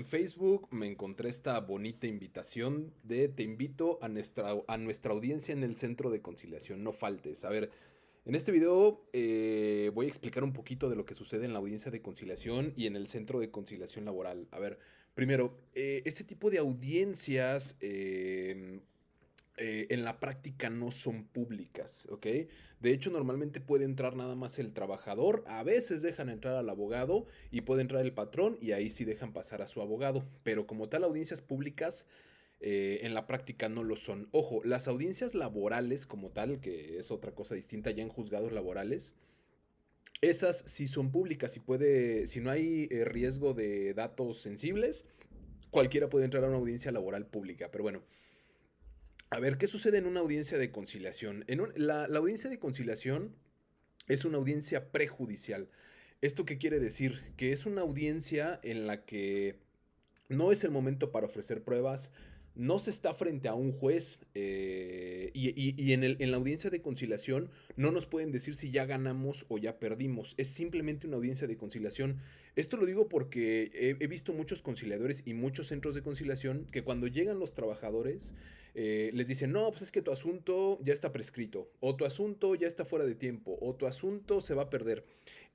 En Facebook me encontré esta bonita invitación de te invito a nuestra audiencia en el Centro de Conciliación, no faltes. A ver, en este video voy a explicar un poquito de lo que sucede en la audiencia de conciliación y en el Centro de Conciliación Laboral. A ver, primero, este tipo de audiencias en la práctica no son públicas, ¿ok? De hecho, normalmente puede entrar nada más el trabajador, a veces dejan entrar al abogado y puede entrar el patrón y ahí sí dejan pasar a su abogado, pero como tal audiencias públicas en la práctica no lo son. Ojo, las audiencias laborales como tal, que es otra cosa distinta ya en juzgados laborales, esas sí son públicas y puede, si no hay riesgo de datos sensibles, cualquiera puede entrar a una audiencia laboral pública, pero bueno. A ver, ¿qué sucede en una audiencia de conciliación? La audiencia de conciliación es una audiencia prejudicial. ¿Esto qué quiere decir? Que es una audiencia en la que no es el momento para ofrecer pruebas, no se está frente a un juez y en la audiencia de conciliación no nos pueden decir si ya ganamos o ya perdimos, es simplemente una audiencia de conciliación. Esto lo digo porque he visto muchos conciliadores y muchos centros de conciliación que cuando llegan los trabajadores les dicen, no, pues es que tu asunto ya está prescrito, o tu asunto ya está fuera de tiempo, o tu asunto se va a perder.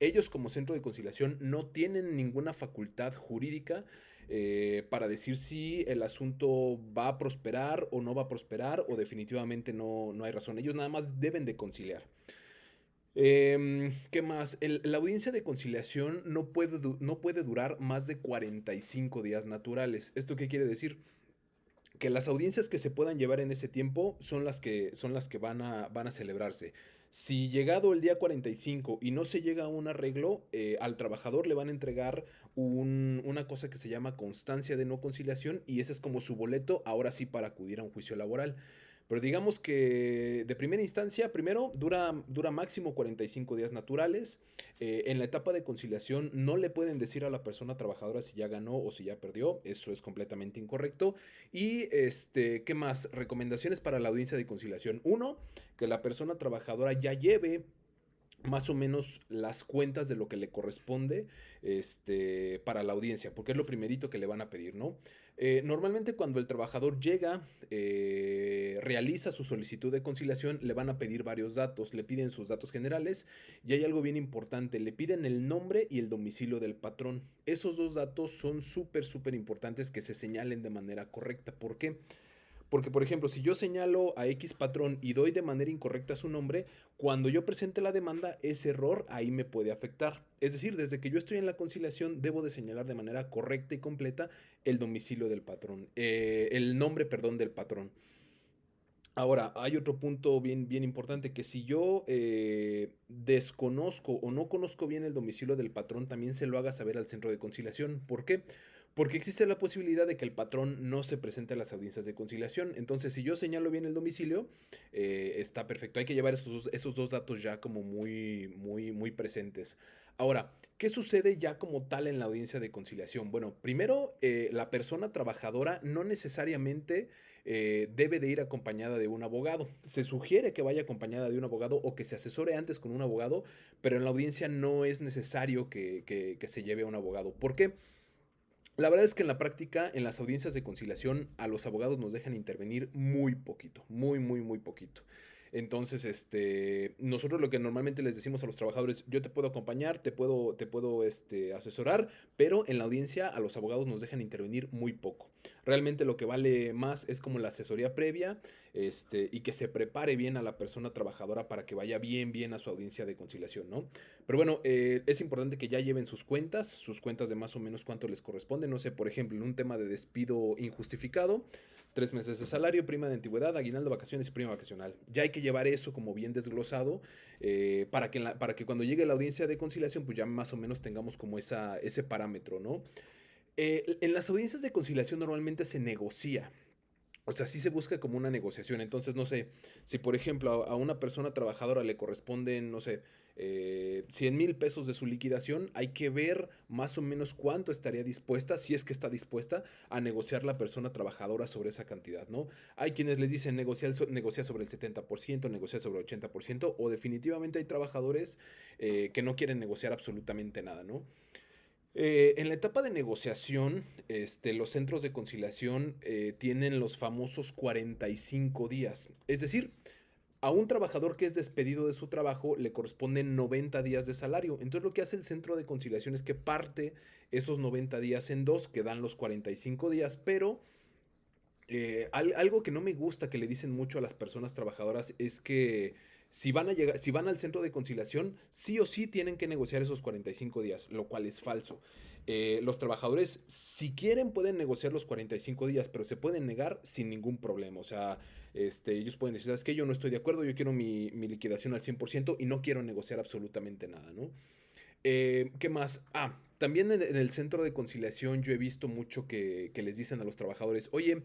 Ellos como centro de conciliación no tienen ninguna facultad jurídica para decir si el asunto va a prosperar o no va a prosperar o definitivamente no hay razón. Ellos nada más deben de conciliar. ¿Qué más? La audiencia de conciliación no puede durar más de 45 días naturales. ¿Esto qué quiere decir? Que las audiencias que se puedan llevar en ese tiempo son las que van a celebrarse. Si llegado el día 45 y no se llega a un arreglo, al trabajador le van a entregar una cosa que se llama constancia de no conciliación y ese es como su boleto, ahora sí, para acudir a un juicio laboral. Pero digamos que de primera instancia, primero, dura máximo 45 días naturales. En la etapa de conciliación no le pueden decir a la persona trabajadora si ya ganó o si ya perdió. Eso es completamente incorrecto. Y ¿qué más? Recomendaciones para la audiencia de conciliación. Uno, que la persona trabajadora ya lleve más o menos las cuentas de lo que le corresponde para la audiencia, porque es lo primerito que le van a pedir, ¿no? Normalmente cuando el trabajador llega, realiza su solicitud de conciliación, le van a pedir varios datos, le piden sus datos generales y hay algo bien importante, le piden el nombre y el domicilio del patrón. Esos dos datos son súper, súper importantes que se señalen de manera correcta. ¿Por qué? Porque, por ejemplo, si yo señalo a X patrón y doy de manera incorrecta su nombre, cuando yo presente la demanda, ese error ahí me puede afectar. Es decir, desde que yo estoy en la conciliación, debo de señalar de manera correcta y completa el domicilio del patrón, el nombre, perdón, del patrón. Ahora, hay otro punto bien, bien importante, que si yo desconozco o no conozco bien el domicilio del patrón, también se lo haga saber al centro de conciliación. ¿Por qué? Porque existe la posibilidad de que el patrón no se presente a las audiencias de conciliación. Entonces, si yo señalo bien el domicilio, está perfecto. Hay que llevar esos dos datos ya como muy, muy, muy presentes. Ahora, ¿qué sucede ya como tal en la audiencia de conciliación? Bueno, primero, la persona trabajadora no necesariamente debe de ir acompañada de un abogado. Se sugiere que vaya acompañada de un abogado o que se asesore antes con un abogado, pero en la audiencia no es necesario que se lleve a un abogado. ¿Por qué? La verdad es que en la práctica, en las audiencias de conciliación, a los abogados nos dejan intervenir muy poquito, muy, muy, muy poquito. Entonces, nosotros lo que normalmente les decimos a los trabajadores, yo te puedo acompañar, te puedo asesorar, pero en la audiencia a los abogados nos dejan intervenir muy poco. Realmente lo que vale más es como la asesoría previa, y que se prepare bien a la persona trabajadora para que vaya bien, bien a su audiencia de conciliación, ¿no? Pero bueno, es importante que ya lleven sus cuentas de más o menos cuánto les corresponde. No sé, por ejemplo, en un tema de despido injustificado, 3 meses de salario, prima de antigüedad, aguinaldo, vacaciones y prima vacacional. Ya hay que llevar eso como bien desglosado para que cuando llegue la audiencia de conciliación, pues ya más o menos tengamos como ese parámetro, ¿no? En las audiencias de conciliación normalmente se negocia. O sea, sí se busca como una negociación. Entonces, no sé, si por ejemplo a una persona trabajadora le corresponden, no sé, 100,000 pesos de su liquidación, hay que ver más o menos cuánto estaría dispuesta, si es que está dispuesta, a negociar la persona trabajadora sobre esa cantidad, ¿no? Hay quienes les dicen negociar sobre el 70%, negociar sobre el 80%, o definitivamente hay trabajadores que no quieren negociar absolutamente nada, ¿no? En la etapa de negociación, los centros de conciliación tienen los famosos 45 días. Es decir, a un trabajador que es despedido de su trabajo le corresponden 90 días de salario. Entonces lo que hace el centro de conciliación es que parte esos 90 días en dos, que dan los 45 días, pero algo que no me gusta que le dicen mucho a las personas trabajadoras es que si van a llegar, si van al centro de conciliación, sí o sí tienen que negociar esos 45 días, lo cual es falso. Los trabajadores, si quieren, pueden negociar los 45 días, pero se pueden negar sin ningún problema. O sea, ellos pueden decir, ¿sabes qué? Yo no estoy de acuerdo, yo quiero mi liquidación al 100% y no quiero negociar absolutamente nada, ¿no? ¿Qué más? También en el centro de conciliación yo he visto mucho que les dicen a los trabajadores, oye,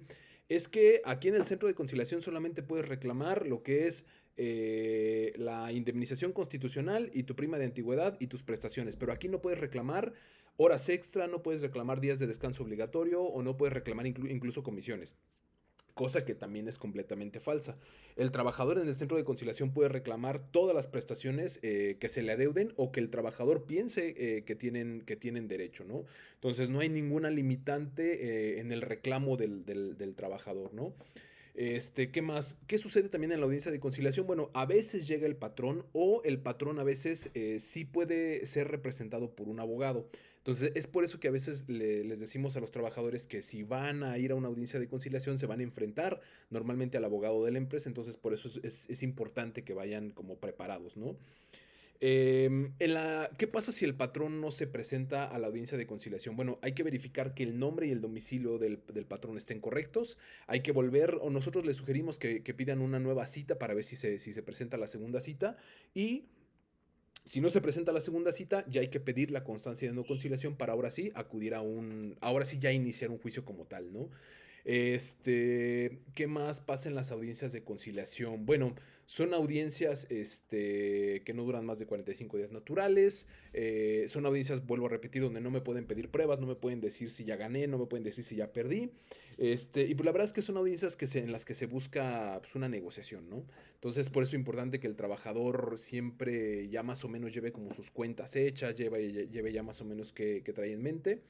es que aquí en el centro de conciliación solamente puedes reclamar lo que es la indemnización constitucional y tu prima de antigüedad y tus prestaciones, pero aquí no puedes reclamar horas extra, no puedes reclamar días de descanso obligatorio o no puedes reclamar incluso comisiones. Cosa que también es completamente falsa. El trabajador en el centro de conciliación puede reclamar todas las prestaciones que se le adeuden o que el trabajador piense que tienen derecho, ¿no? Entonces no hay ninguna limitante en el reclamo del trabajador, ¿no? ¿Qué más? ¿Qué sucede también en la audiencia de conciliación? Bueno, a veces llega el patrón o el patrón a veces sí puede ser representado por un abogado. Entonces, es por eso que a veces les decimos a los trabajadores que si van a ir a una audiencia de conciliación se van a enfrentar normalmente al abogado de la empresa, entonces por eso es importante que vayan como preparados, ¿no? ¿Qué pasa si el patrón no se presenta a la audiencia de conciliación? Bueno, hay que verificar que el nombre y el domicilio del patrón estén correctos. Hay que volver, o nosotros les sugerimos que pidan una nueva cita para ver si se presenta la segunda cita. Y si no se presenta la segunda cita, ya hay que pedir la constancia de no conciliación para ahora sí acudir ahora sí ya iniciar un juicio como tal, ¿no? ¿Qué más pasa en las audiencias de conciliación? Bueno, son audiencias que no duran más de 45 días naturales. Son audiencias, vuelvo a repetir, donde no me pueden pedir pruebas, no me pueden decir si ya gané, no me pueden decir si ya perdí. Y pues la verdad es que son audiencias en las que se busca pues, una negociación, ¿no? Entonces, por eso es importante que el trabajador siempre ya más o menos lleve como sus cuentas hechas, lleve ya más o menos qué trae en mente.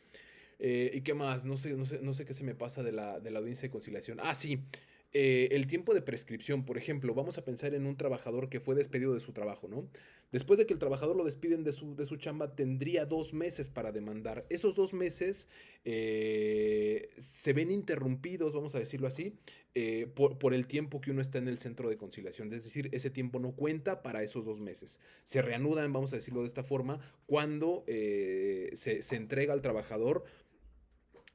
¿Y qué más? No sé qué se me pasa de la audiencia de conciliación. Sí. El tiempo de prescripción, por ejemplo, vamos a pensar en un trabajador que fue despedido de su trabajo, ¿no? Después de que el trabajador lo despiden de su chamba, tendría 2 meses para demandar. Esos 2 meses se ven interrumpidos, vamos a decirlo así, por el tiempo que uno está en el centro de conciliación. Es decir, ese tiempo no cuenta para esos 2 meses. Se reanudan, vamos a decirlo de esta forma, cuando se entrega al trabajador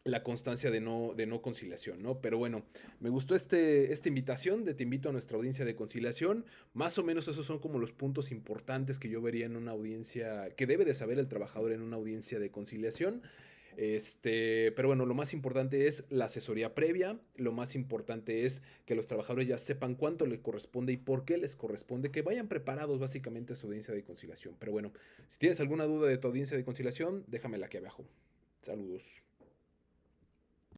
la constancia de no conciliación, ¿no? Pero bueno, me gustó esta invitación de te invito a nuestra audiencia de conciliación. Más o menos esos son como los puntos importantes que yo vería en una audiencia, que debe de saber el trabajador en una audiencia de conciliación. Pero bueno, lo más importante es la asesoría previa, lo más importante es que los trabajadores ya sepan cuánto les corresponde y por qué les corresponde, que vayan preparados básicamente a su audiencia de conciliación. Pero bueno, si tienes alguna duda de tu audiencia de conciliación, déjamela aquí abajo. Saludos.